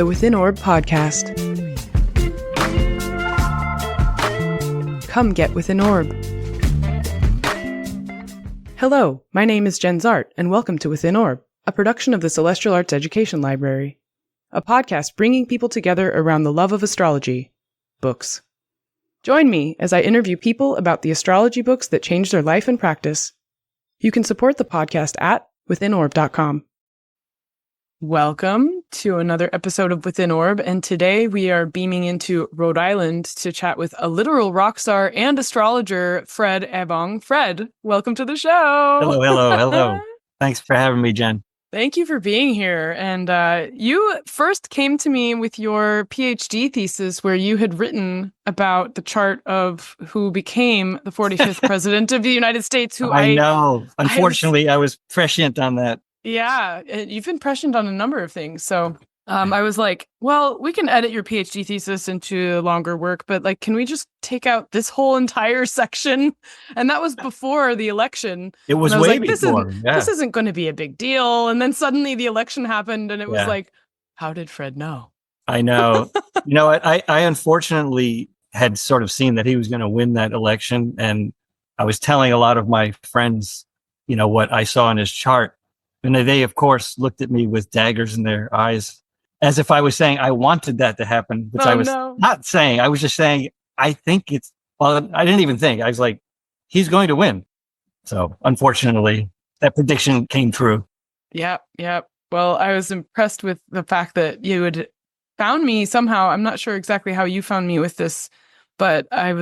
the Within Orb podcast. Come get Within Orb. Hello, my name is Jenn Zahrt, and welcome to Within Orb, a production of the Celestial Arts Education Library, a podcast bringing people together around the love of astrology, books. Join me as I interview people about the astrology books that changed their life and practice. You can support the podcast at withinorb.com. Welcome to another episode of Within Orb, and today we are beaming into Rhode Island to chat with a literal rock star and astrologer, Fred Abong. Fred, welcome to the show. Hello. Thanks for having me, Jen. Thank you for being here. And you first came to me with your PhD thesis where you had written about the chart of who became the 45th president of the United States. Who I know. Unfortunately, I was prescient on that. Yeah, you've been prescient on a number of things. So I was like, well, we can edit your PhD thesis into longer work, but like, can we just take out this whole entire section? And that was before the election. It was way before. This isn't going to be a big deal. And then suddenly the election happened and it was like, how did Fred know? I know. You know what? I unfortunately had sort of seen that he was going to win that election. And I was telling a lot of my friends, you know, what I saw in his chart. And they, of course, looked at me with daggers in their eyes, as if I was saying I wanted that to happen, which I was not saying. I was just saying, I think I didn't even think. I was like, he's going to win. So, unfortunately, that prediction came true. Yeah. Well, I was impressed with the fact that you had found me somehow. I'm not sure exactly how you found me with this, but I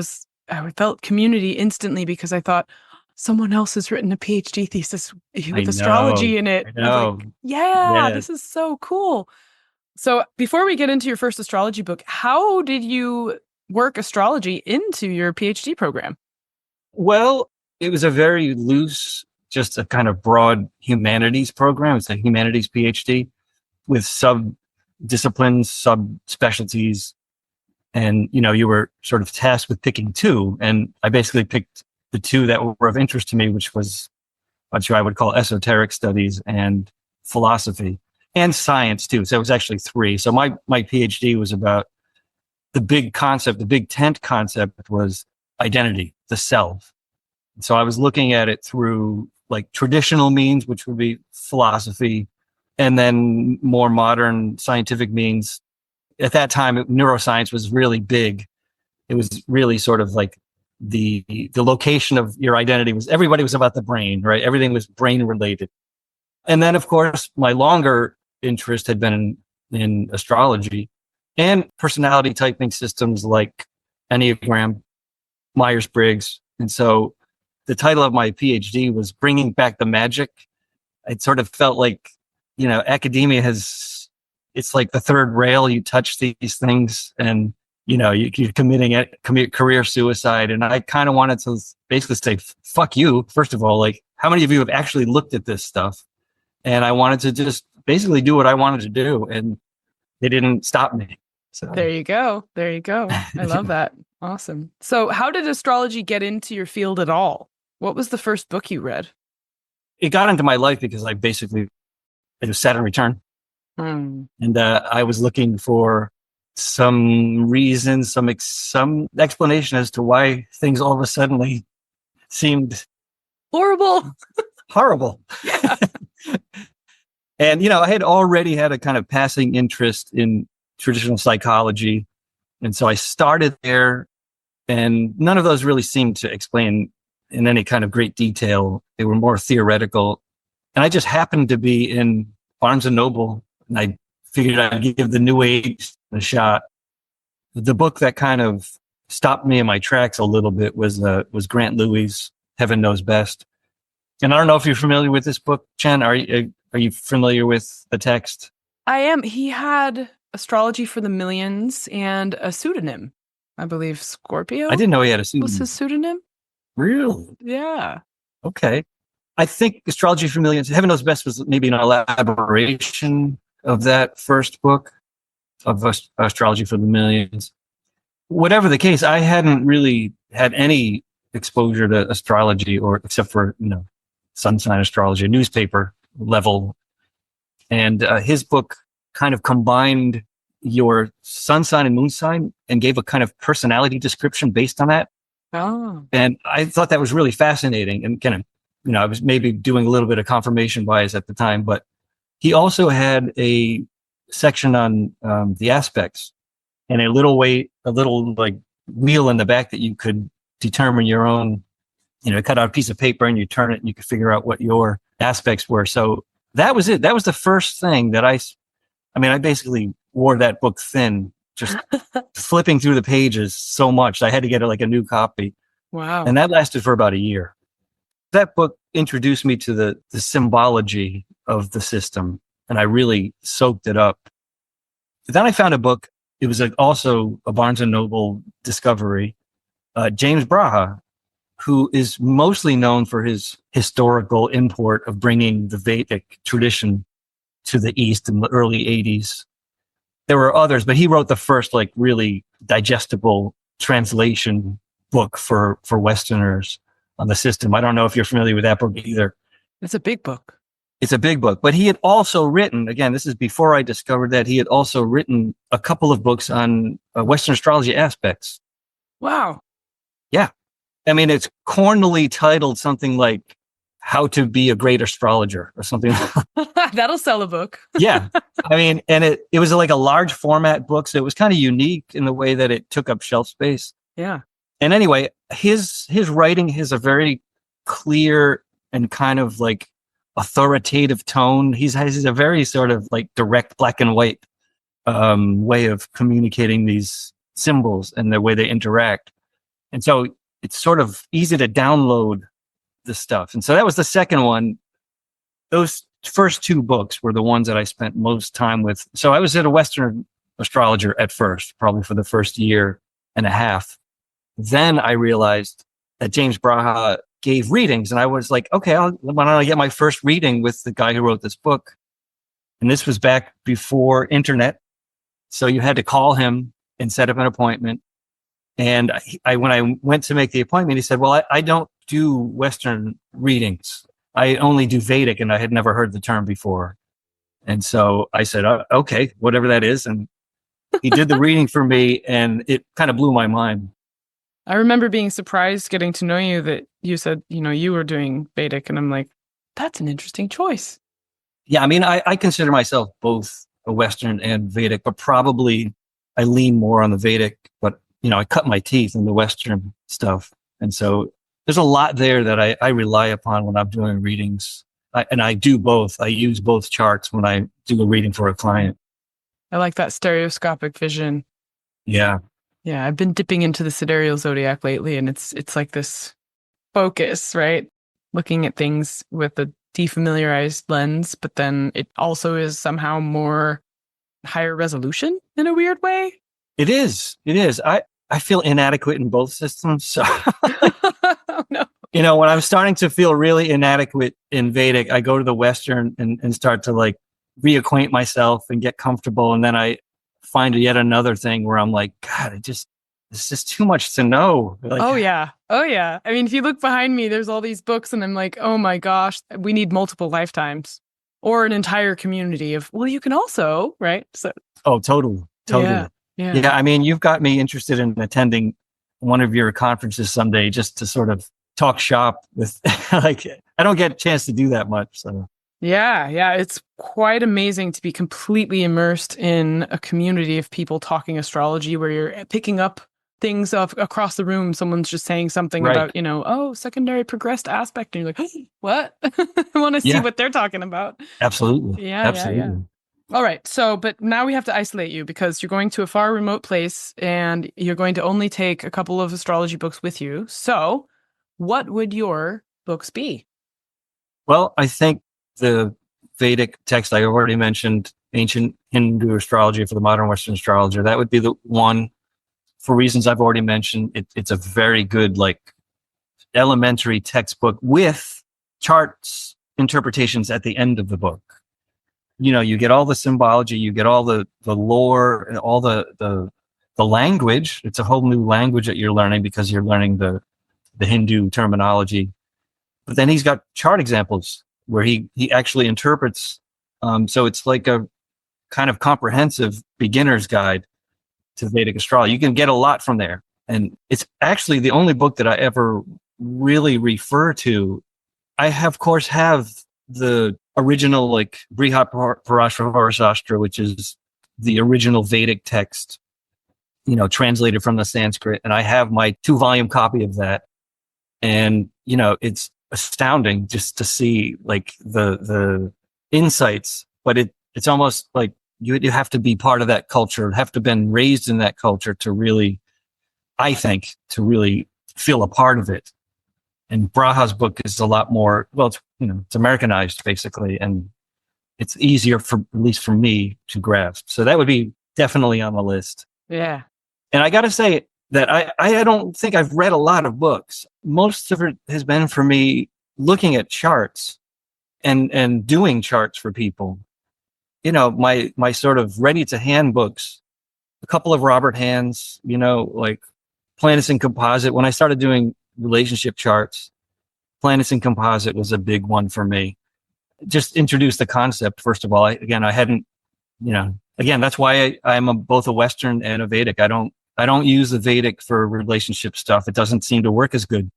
felt community instantly because I thought, someone else has written a PhD thesis with astrology in it. I know. Like, yeah, this is so cool. So before we get into your first astrology book, how did you work astrology into your PhD program? Well, it was a very loose, just a kind of broad humanities program. It's a humanities PhD with sub-disciplines, sub-specialties. And, you know, you were sort of tasked with picking two. And I basically picked the two that were of interest to me, which was what I would call esoteric studies and philosophy and science too. So it was actually three. So my PhD was about the big concept, the big tent concept was identity, the self. So I was looking at it through like traditional means, which would be philosophy, and then more modern scientific means. At that time, neuroscience was really big. It was really sort of like the location of your identity everybody was about the brain, right? Everything was brain related. And then, of course, my longer interest had been in astrology and personality typing systems like Enneagram, Myers-Briggs. And so the title of my PhD was Bringing Back the Magic. It sort of felt like, you know, academia it's like the third rail. You touch these things and you know, you're commit career suicide. And I kind of wanted to basically say, fuck you. First of all, like, how many of you have actually looked at this stuff? And I wanted to just basically do what I wanted to do. And they didn't stop me. So There you go. I love that. Awesome. So how did astrology get into your field at all? What was the first book you read? It got into my life because it was Saturn return. And I was looking for some reason, some explanation as to why things all of a sudden seemed horrible. Yeah. And, you know, I had already had a kind of passing interest in traditional psychology. And so I started there, and none of those really seemed to explain in any kind of great detail. They were more theoretical. And I just happened to be in Barnes and Noble, and I figured I'd give the New Age a shot. The book that kind of stopped me in my tracks a little bit was Grant Lewi's Heaven Knows Best. And I don't know if you're familiar with this book, Jen. Are you familiar with the text? I am. He had Astrology for the Millions and a pseudonym, I believe Scorpio. I didn't know he had a pseudonym. Was his pseudonym? Really? Yeah. Okay. I think Astrology for Millions, Heaven Knows Best was maybe an elaboration of that first book of Astrology for the Millions. Whatever the case, I hadn't really had any exposure to astrology, or except for, you know, sun sign astrology, a newspaper level. And his book kind of combined your sun sign and moon sign and gave a kind of personality description based on that. Oh. And I thought that was really fascinating. And kind of, I was maybe doing a little bit of confirmation bias at the time, but he also had a section on the aspects and a little like wheel in the back that you could determine your own, cut out a piece of paper and you turn it and you could figure out what your aspects were. So that was it. That was the first thing that I basically wore that book thin, just flipping through the pages so much. I had to get like a new copy. Wow. And that lasted for about a year. That book introduced me to the symbology of the system, and I really soaked it up. Then I found a book. It was also a Barnes & Noble discovery. James Braha, who is mostly known for his historical import of bringing the Vedic tradition to the East in the early 80s. There were others, but he wrote the first like really digestible translation book for Westerners on the system. I don't know if you're familiar with that book either. It's a big book. It's a big book, but he had also written, again, this is before I discovered that, he had also written a couple of books on Western astrology aspects. Wow. Yeah. I mean, it's cornily titled something like How to Be a Great Astrologer or something. That'll sell a book. Yeah. I mean, and it was like a large format book. So it was kind of unique in the way that it took up shelf space. Yeah. And anyway, his writing has a very clear and kind of like authoritative tone. He has a very sort of like direct black and white way of communicating these symbols and the way they interact. And so it's sort of easy to download the stuff. And so that was the second one. Those first two books were the ones that I spent most time with. So I was at a Western astrologer at first, probably for the first year and a half. Then I realized that James Braha gave readings, and I was like, okay, why don't I get my first reading with the guy who wrote this book? And this was back before internet. So you had to call him and set up an appointment. And when I went to make the appointment, he said, well, I don't do Western readings. I only do Vedic, and I had never heard the term before. And so I said, okay, whatever that is. And he did the reading for me, and it kind of blew my mind. I remember being surprised getting to know you that you said, you were doing Vedic, and I'm like, that's an interesting choice. Yeah, I mean, I consider myself both a Western and Vedic, but probably I lean more on the Vedic, but, I cut my teeth in the Western stuff. And so there's a lot there that I rely upon when I'm doing readings. And I do both. I use both charts when I do a reading for a client. I like that stereoscopic vision. Yeah. Yeah, I've been dipping into the sidereal zodiac lately, and it's like this focus, right? Looking at things with a defamiliarized lens, but then it also is somehow more higher resolution in a weird way. It is. I feel inadequate in both systems. So, oh, no. When I'm starting to feel really inadequate in Vedic, I go to the Western and start to like reacquaint myself and get comfortable. And then I find yet another thing where I'm like, God, it's just too much to know. Like, oh yeah. I mean, if you look behind me, there's all these books, and I'm like, oh my gosh, we need multiple lifetimes or an entire community of, well, you can also, right? So. Oh, totally. Yeah. I mean, you've got me interested in attending one of your conferences someday just to sort of talk shop with, like, I don't get a chance to do that much. So. Yeah. It's quite amazing to be completely immersed in a community of people talking astrology where you're picking up things across the room. Someone's just saying something right. about, secondary progressed aspect. And you're like, what? I want to see what they're talking about. Absolutely. Yeah. All right. So, but now we have to isolate you because you're going to a far remote place and you're going to only take a couple of astrology books with you. So what would your books be? Well, I think the Vedic text I already mentioned, Ancient Hindu Astrology for the Modern Western Astrologer, that would be the one for reasons I've already mentioned. It's a very good, like, elementary textbook with charts interpretations at the end of the book. You get all the symbology, you get all the lore, and all the language. It's a whole new language that you're learning because you're learning the Hindu terminology. But then he's got chart examples where he actually interprets. So it's like kind of comprehensive beginner's guide to Vedic astrology. You can get a lot from there. And it's actually the only book that I ever really refer to. I of course have the original like Brihat Parashara, which is the original Vedic text, translated from the Sanskrit. And I have my 2-volume copy of that. And, it's astounding just to see like the insights, but it's almost like you have to be part of that culture, have to have been raised in that culture to really, I think, to really feel a part of it. And Braha's book is a lot more, well, it's Americanized basically, and it's easier at least for me to grasp. So that would be definitely on the list. Yeah. And I got to say that I don't think I've read a lot of books. Most of it has been for me looking at charts and doing charts for people. My sort of ready to hand books, a couple of Robert Hand's, like Planets in Composite. When I started doing relationship charts, Planets in Composite was a big one for me. Just introduce the concept, first of all. I hadn't, that's why I'm both a Western and a Vedic. I don't use the Vedic for relationship stuff. It doesn't seem to work as good.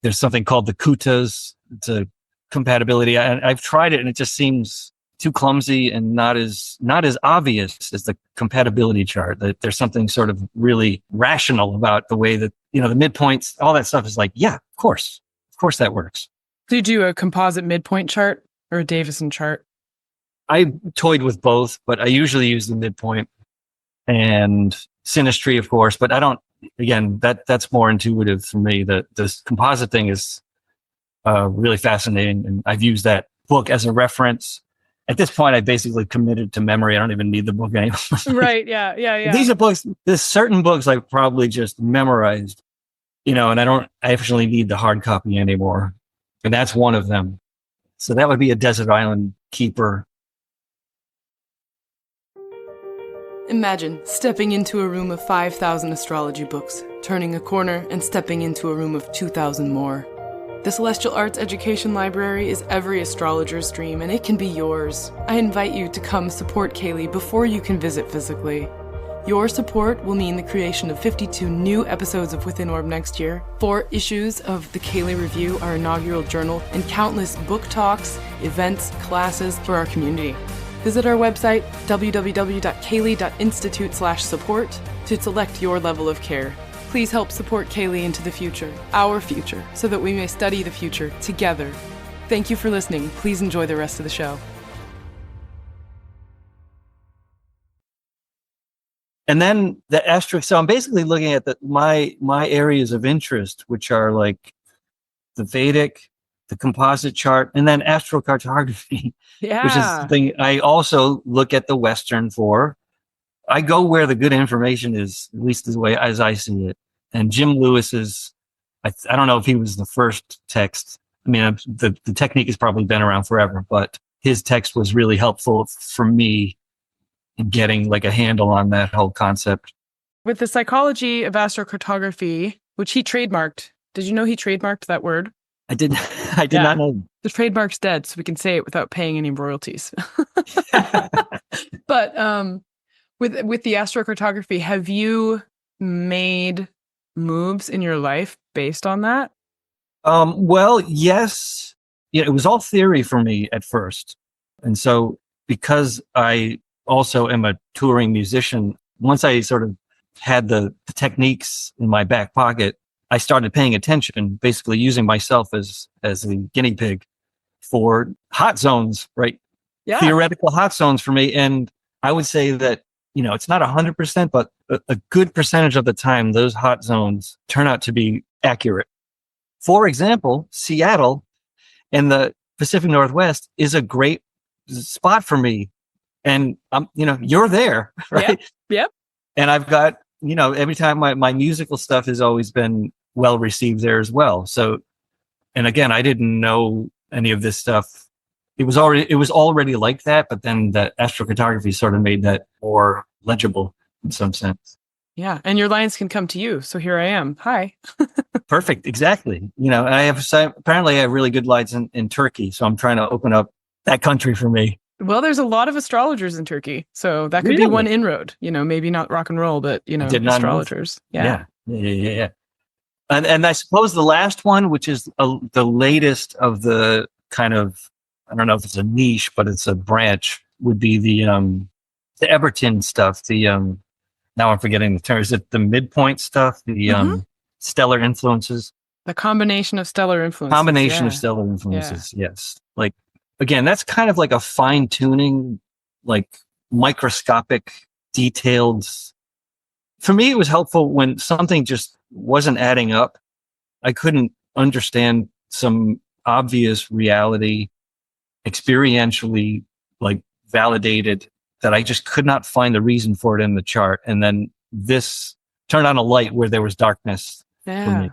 There's something called the kutas. It's a compatibility. I've tried it and it just seems too clumsy and not as obvious as the compatibility chart. That there's something sort of really rational about the way that, the midpoints, all that stuff is like, yeah, of course that works. Do you do a composite midpoint chart or a Davison chart? I toyed with both, but I usually use the midpoint and synastry, of course, but I don't, again, that's more intuitive for me. The composite thing is really fascinating. And I've used that book as a reference. At this point, I basically committed to memory. I don't even need the book anymore. Right. Yeah. These are books, there's certain books I've probably just memorized, and I don't actually need the hard copy anymore. And that's one of them. So that would be a desert island keeper. Imagine stepping into a room of 5,000 astrology books, turning a corner and stepping into a room of 2,000 more. The Celestial Arts Education Library is every astrologer's dream, and it can be yours. I invite you to come support CAELi before you can visit physically. Your support will mean the creation of 52 new episodes of Within Orb next year, 4 issues of the CAELi Review, our inaugural journal, and countless book talks, events, classes for our community. Visit our website, www.caeli.institute/support, to select your level of care. Please help support CAELi into the future, our future, so that we may study the future together. Thank you for listening. Please enjoy the rest of the show. And then the astro. So I'm basically looking at my areas of interest, which are like the Vedic, the composite chart, and then astrocartography, which is something I also look at the Western for. I go where the good information is, at least the way as I see it. And Jim Lewis's, I don't know if he was the first text. I mean, the technique has probably been around forever, but his text was really helpful for me in getting like a handle on that whole concept. With the Psychology of Astrocartography, which he trademarked. Did you know he trademarked that word? I did not know. The trademark's dead, so we can say it without paying any royalties. But with the astrocartography, have you made moves in your life based on that? Well, yes. Yeah, it was all theory for me at first. And so because I also am a touring musician, once I sort of had the techniques in my back pocket, I started paying attention, basically using myself as the guinea pig for hot zones, right? Yeah. Theoretical hot zones for me. And I would say that, it's not 100%, but a good percentage of the time, those hot zones turn out to be accurate. For example, Seattle and the Pacific Northwest is a great spot for me. And, you're there, right? Yep. And I've got, every time my musical stuff has always been well received there as well. So, and again, I didn't know any of this stuff. It was already like that, but then the astrocartography sort of made that more legible in some sense. Yeah. And your lines can come to you. So here I am. Hi. Perfect. Exactly. Apparently I have really good lines in Turkey. So I'm trying to open up that country for me. Well, there's a lot of astrologers in Turkey, so that could be one inroad. Maybe not rock and roll, but Did not know. astrologers. Yeah. And I suppose the last one, which is the latest of the kind of, I don't know if it's a niche, but it's a branch, would be the Ebertin stuff. Now I'm forgetting the term. Is it the midpoint stuff? The stellar influences. The combination of stellar influences. Of stellar influences. Yeah. Yes. Like, again, that's kind of like a fine tuning, like microscopic, detailed. For me, it was helpful when something just wasn't adding up. I couldn't understand some obvious reality experientially, like validated, that I just could not find the reason for it in the chart. And then this turned on a light where there was darkness for me.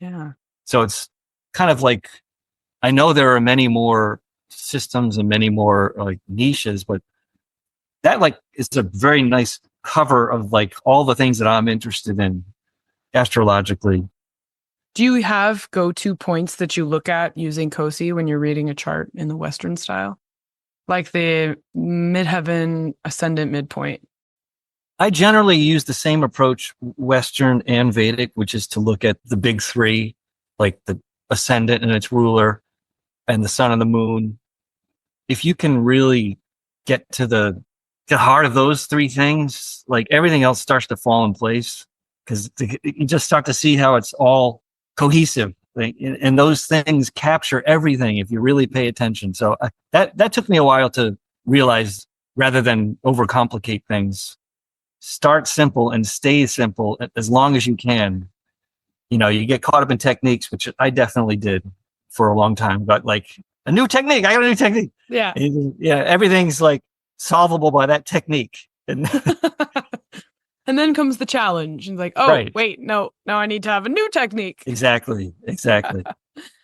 Yeah. So it's kind of like, I know there are many more systems and many more like niches, but that like is a very nice cover of like all the things that I'm interested in astrologically. Do you have go-to points that you look at using CAELi when you're reading a chart in the Western style? Like the midheaven ascendant midpoint? I generally use the same approach, Western and Vedic, which is to look at the big three, like the ascendant and its ruler and the sun and the moon. If you can really get to the heart of those three things, like everything else starts to fall in place, because you just start to see how it's all cohesive. And those things capture everything if you really pay attention. So that took me a while to realize, rather than overcomplicate things. Start simple and stay simple as long as you can. You get caught up in techniques, which I definitely did for a long time. But like a new technique, I got a new technique. Yeah. Everything's like solvable by that technique. And and then comes the challenge. And like, wait, no, I need to have a new technique. Exactly.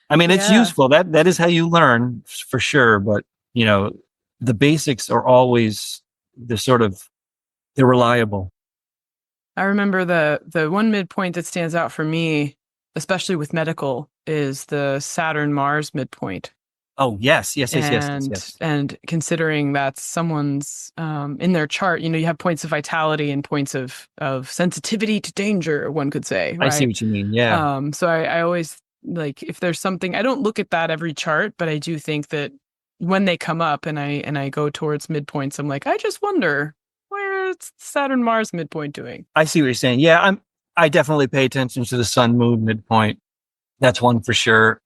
I mean, it's useful. That is how you learn for sure. But, the basics are always they're reliable. I remember the one midpoint that stands out for me, especially with medical, is the Saturn-Mars midpoint. Oh, yes. And considering that's someone's, in their chart, you have points of vitality and points of sensitivity to danger, one could say. Right? I see what you mean, yeah. So I always, like, if there's something, I don't look at that every chart, but I do think that when they come up and I go towards midpoints, I'm like, I just wonder, where's Saturn-Mars midpoint doing? I see what you're saying. Yeah, I definitely pay attention to the sun-moon midpoint. That's one for sure.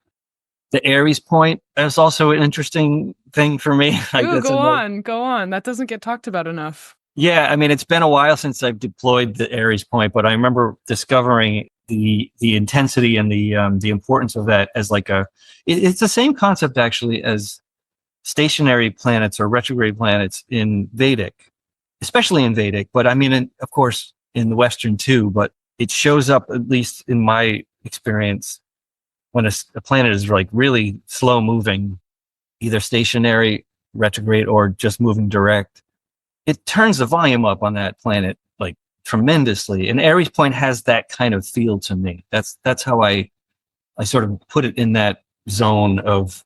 The Aries point is also an interesting thing for me. Go on. That doesn't get talked about enough. Yeah, I mean, it's been a while since I've deployed the Aries point, but I remember discovering the intensity and the importance of that as like it's the same concept actually as stationary planets or retrograde planets in Vedic, especially in Vedic, but I mean, of course, in the Western too, but it shows up, at least in my experience, when a planet is like really slow moving, either stationary, retrograde, or just moving direct, it turns the volume up on that planet like tremendously. And Aries point has that kind of feel to me. That's how I sort of put it in that zone of,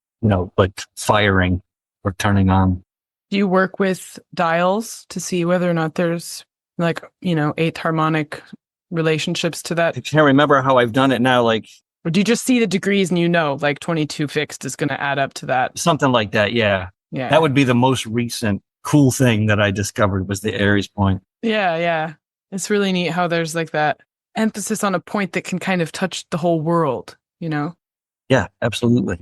like firing or turning on. Do you work with dials to see whether or not there's like, eighth harmonic relationships to that? I can't remember how I've done it now. Like, or do you just see the degrees and like 22 fixed is going to add up to that? Something like that, yeah. Yeah. That would be the most recent cool thing that I discovered, was the Aries point. Yeah. It's really neat how there's like that emphasis on a point that can kind of touch the whole world, Yeah, absolutely.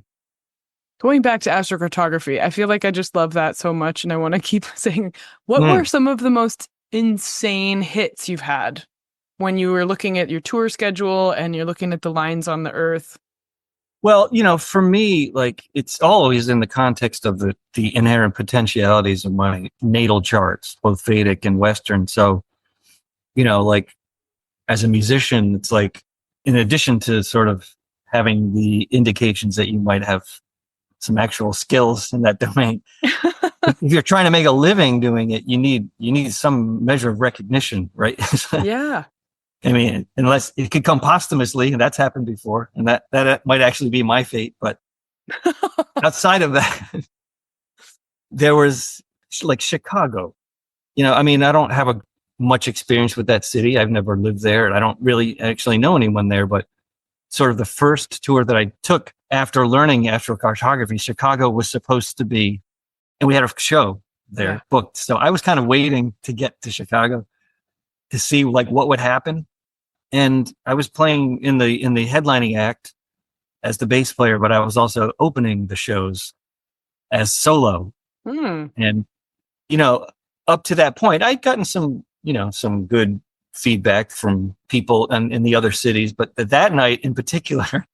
Going back to astrocartography, I feel like I just love that so much, and I want to keep saying, what were some of the most insane hits you've had when you were looking at your tour schedule and you're looking at the lines on the Earth? Well, for me, like, it's always in the context of the inherent potentialities of my natal charts, both Vedic and Western. So, like, as a musician, it's like, in addition to sort of having the indications that you might have some actual skills in that domain, if you're trying to make a living doing it, you need some measure of recognition, right? Yeah. I mean, unless it could come posthumously, and that's happened before, and that might actually be my fate. But outside of that, there was like Chicago. I mean, I don't have much experience with that city. I've never lived there, and I don't really actually know anyone there. But sort of the first tour that I took after learning astrocartography, Chicago was supposed to be, and we had a show there booked. So I was kind of waiting to get to Chicago to see like what would happen. And I was playing in the headlining act as the bass player, but I was also opening the shows as solo. And, up to that point, I'd gotten some good feedback from people in the other cities. But that night in particular,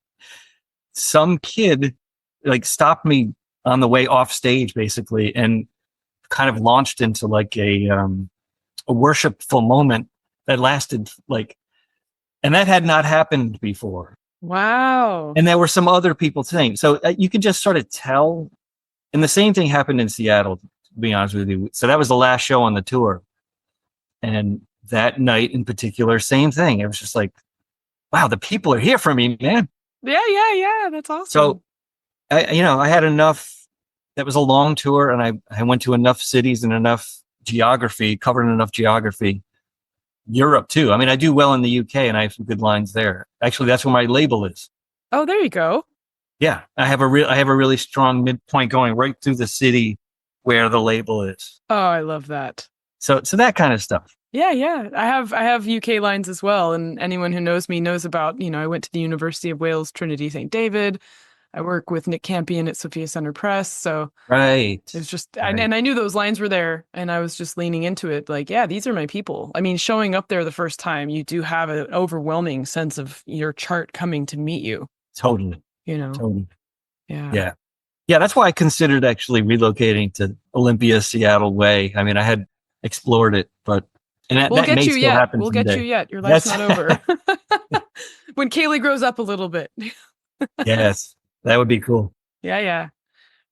some kid like stopped me on the way off stage basically and kind of launched into like a worshipful moment that lasted and that had not happened before. Wow. And there were some other people saying, so you can just sort of tell. And the same thing happened in Seattle, to be honest with you. So that was the last show on the tour. And that night in particular, same thing. It was just like, wow, the people are here for me, man. Yeah. That's awesome. So, I had enough. That was a long tour, and I went to enough cities and enough geography, covered enough geography. Europe too. I mean, I do well in the UK, and I have some good lines there. Actually, that's where my label is. Oh, there you go. Yeah, I have a really strong midpoint going right through the city where the label is. Oh, I love that. So that kind of stuff. Yeah. I have UK lines as well, and anyone who knows me knows about, I went to the University of Wales, Trinity St. David. I work with Nick Campion at Sophia Center Press. So right. It was just, and I knew those lines were there, and I was just leaning into it. Like, yeah, these are my people. I mean, showing up there the first time, you do have an overwhelming sense of your chart coming to meet you. Totally. Totally. Yeah. That's why I considered actually relocating to Olympia, Seattle way. I mean, I had explored it, but we'll get you yet. Your life's not over. When CAELi grows up a little bit. Yes, that would be cool. Yeah.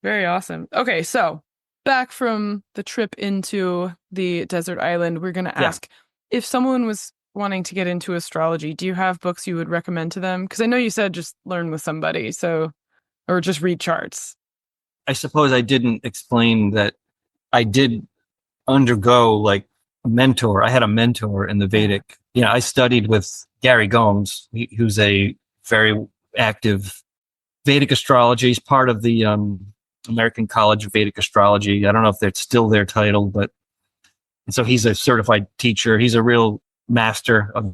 Very awesome. Okay, so back from the trip into the desert island, we're going to ask if someone was wanting to get into astrology, do you have books you would recommend to them? Because I know you said just learn with somebody, or just read charts. I suppose I didn't explain that I did undergo like a mentor. I had a mentor in the Vedic. I studied with Gary Gomes, who's a very active Vedic astrology. He's part of the American College of Vedic Astrology. I don't know if that's still their title, but so he's a certified teacher. He's a real master of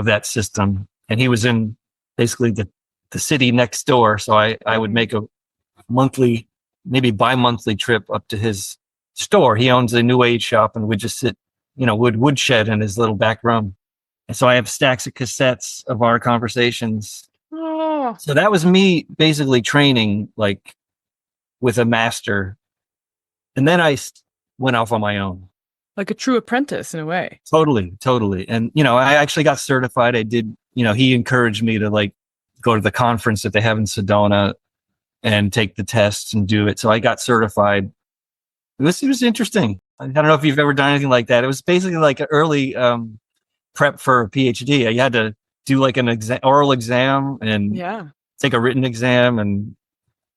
that system. And he was in basically the city next door. So I would make a monthly, maybe bi-monthly trip up to his store. He owns a new age shop, and we'd just sit, woodshed in his little back room. And so I have stacks of cassettes of our conversations. Oh. So that was me basically training like with a master. And then I went off on my own. Like a true apprentice in a way. Totally. And, I actually got certified. I did, he encouraged me to like go to the conference that they have in Sedona and take the tests and do it. So I got certified. It was interesting. I don't know if you've ever done anything like that. It was basically like an early prep for a PhD. You had to do like an oral exam and take a written exam and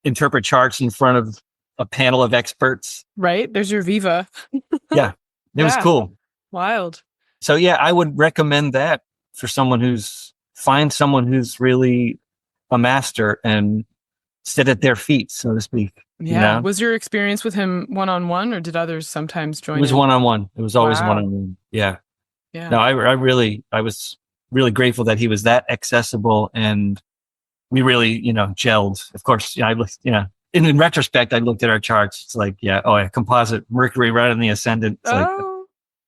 interpret charts in front of a panel of experts. Right. There's your Viva. Yeah. It was cool. Wild. So I would recommend that for find someone who's really a master and sit at their feet, so to speak. Yeah. Was your experience with him one-on-one, or did others sometimes join? It was one-on-one. It was always one-on-one. Yeah. No, I was really grateful that he was that accessible, and we really, gelled. Of course, I looked, in retrospect, I looked at our charts. It's like, composite Mercury right in the ascendant. It's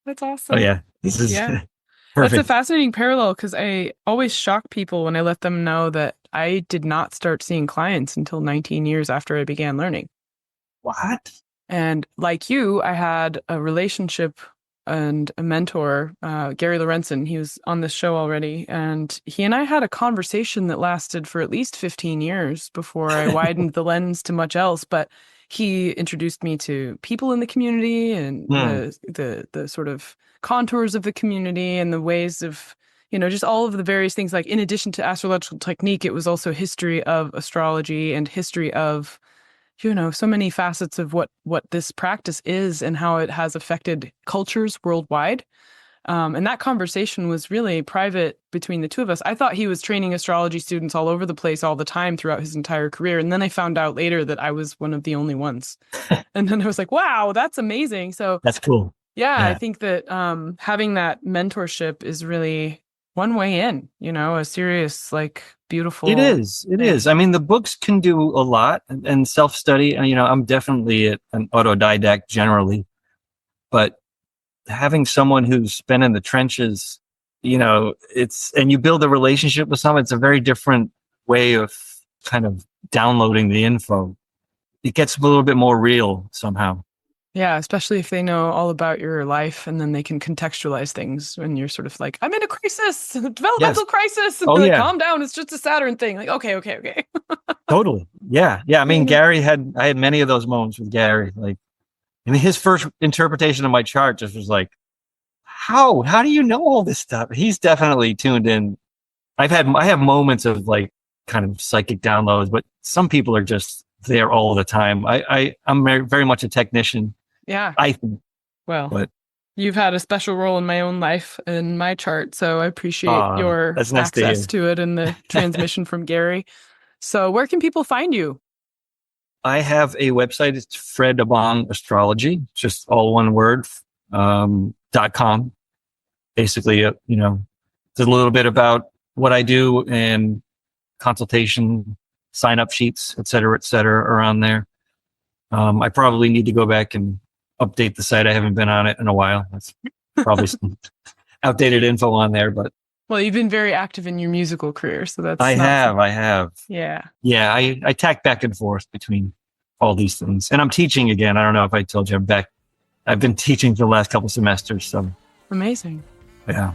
that's awesome. Oh yeah. This is perfect. That's a fascinating parallel, because I always shock people when I let them know that I did not start seeing clients until 19 years after I began learning. What? And like you, I had a relationship and a mentor, Gary Lorenzen. He was on this show already, and he and I had a conversation that lasted for at least 15 years before I widened the lens to much else. But he introduced me to people in the community and the sort of contours of the community and the ways of, just all of the various things. Like, in addition to astrological technique, it was also history of astrology and history of so many facets of what this practice is and how it has affected cultures worldwide. And that conversation was really private between the two of us. I thought he was training astrology students all over the place all the time throughout his entire career. And then I found out later that I was one of the only ones. And then I was like, wow, that's amazing. So that's cool. Yeah, I think that having that mentorship is really one way in, a serious, beautiful. It is. I mean, the books can do a lot, and self-study. I'm definitely an autodidact generally, but having someone who's been in the trenches, and you build a relationship with someone, it's a very different way of kind of downloading the info. It gets a little bit more real somehow. Yeah, especially if they know all about your life, and then they can contextualize things when you're sort of like, I'm in a crisis, developmental crisis. And they're like, calm down, it's just a Saturn thing. Like, okay. Totally. Yeah. I mean, I had many of those moments with Gary. His first interpretation of my chart just was like, how do you know all this stuff? He's definitely tuned in. I have moments of kind of psychic downloads, but some people are just there all the time. I'm very much a technician. Yeah. I think. Well, but you've had a special role in my own life and my chart, so I appreciate your access to it and the transmission from Gary. So where can people find you? I have a website. It's Fred Abong Astrology, just all one word, .com. Basically, it's a little bit about what I do and consultation, sign-up sheets, et cetera, around there. I probably need to go back and update the site. I haven't been on it in a while. That's probably some outdated info on there, but. Well, you've been very active in your musical career, so that's. I have. Yeah. Yeah, I tack back and forth between all these things. And I'm teaching again. I don't know if I told you I'm back. I've been teaching for the last couple semesters, so. Amazing. Yeah.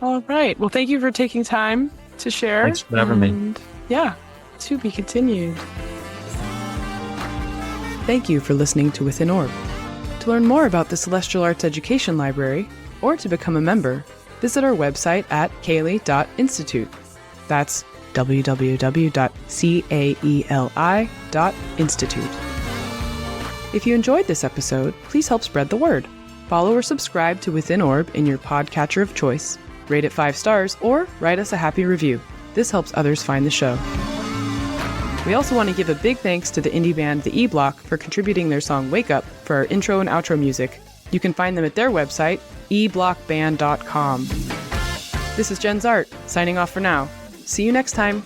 All right. Well, thank you for taking time to share. Thanks for having me. Yeah. To be continued. Thank you for listening to Within Orb. To learn more about the Celestial Arts Education Library, or to become a member, visit our website at CAELi.institute. That's www.caeli.institute. If you enjoyed this episode, please help spread the word. Follow or subscribe to Within Orb in your podcatcher of choice, rate it 5 stars, or write us a happy review. This helps others find the show. We also want to give a big thanks to the indie band The E-Block for contributing their song Wake Up for our intro and outro music. You can find them at their website, eblockband.com. This is Jenn Zahrt, signing off for now. See you next time.